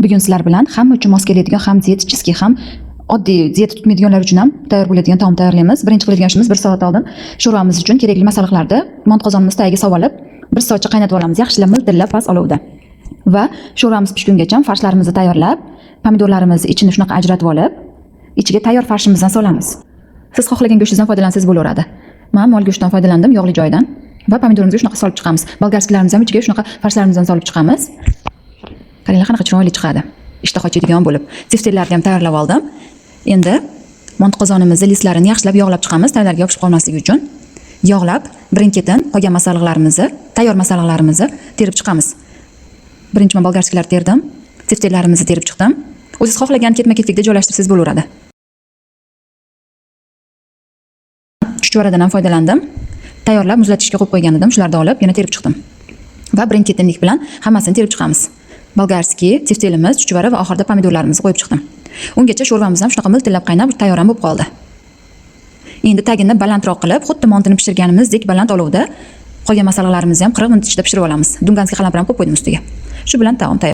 Bugun sizlar bilan hamma uchun mos keladigan ham diyet cheese'cake ham oddiy diyet tutmaydiganlar uchun ham tayyor bo'ladigan taom tayyorlaymiz. Birinchi qiladigan ishimiz 1 soat oldin sho'rvamiz uchun kerakli masalliqlarni mont qozonimiz tagiga solib 1 soatcha qaynatib olamiz, yaxshilab miltillab past olovda. Va sho'rvamiz pishgungacha farshlarimizni tayyorlab, pomidorlarimizni ichini shunaqa ajratib olib, ichiga tayyor farshimizdan solamiz. Siz xohlagan go'shtingizdan foydalansangiz bo'laveradi. Men mol go'shtidan foydalandim, yog'li joyidan va pomidorimizga shunaqa solib chiqamiz. Bolgarskilarimizni ham ichiga shunaqa farshlarimizni solib chiqamiz. Qaranglar qanaqa chiroyli chiqadi. Ishtaha ochadigan bo'lib. Siftellarni ham tayyorlab oldim. Endi mont qozonimizni listlarini yaxshilab yog'lab chiqamiz, tayyorlarga yopishib qolmasligi uchun. Yog'lab, birin-ketin qolgan masalliqlarimizni, tayyor masalliqlarimizni terib chiqamiz. Birinchi men bolgarskilar terdim, siftellarimizni terib chiqdim. O'zingiz xohlagan ketma-ketlikda joylashtirsangiz bo'laveradi. Chuchvaradan ham foydalandim. Tayyorlab muzlatishga qo'yib qo'ygan edim, shularni olib yana terib chiqdim. Va birin-ketinlik bilan hammasini terib chiqamiz. Bolgarskiy, siftelimiz, chuchvara va oxirida pomidorlarimizni qo'yib chiqdim. Ungacha sho'rvamiz ham shunaqa miltillab qaynab tayyor ham bo'lib qoldi. Endi tagini balandroq qilib, xuddi montini pishirganimizdek baland olovda qolgan masalliqlarimizni ham 40 minut ichida pishirib olamiz. Dunganskiy qalampir ham qo'yib qo'ydim ustiga. Shu bilan taom tayyor.